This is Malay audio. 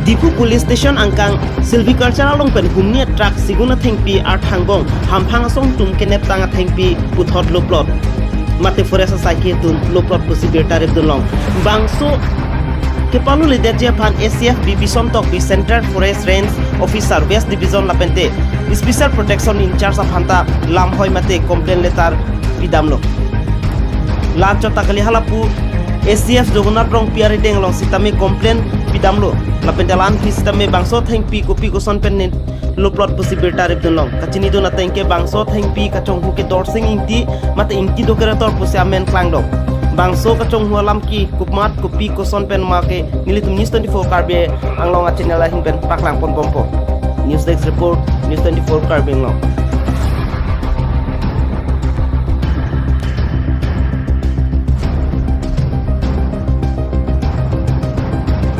Dipu Police Station angkang silviculture long pen humni truck siguna thengpi ar thangbong hamphang asong tum kenep tanga thengpi puthot loplot mate forest saike tun loplot posibir tarif dulong bangso kepalu liderje phan ACF Bison Tok bi Center Forest Range Officer West Division lapente Special Protection in charge of hanta lam hoi mate complaint letter pidamlo lancho takali halapu ACF Jogunat rong piari deng long sitame complaint pidamlo lapendalan ki sitame bangso thengpi kopi koson pen loplot posibir tarif dulong kachini do na tengke bangso thengpi kachong huke dorsing ingti mate ingti dokerator pusiamen klangdok bangso kachong hualam ki kupmat kopi koson pen make nilitum news 24 karbe anglong channel hin pen paklang pon pompo news desk report news 24 karbe long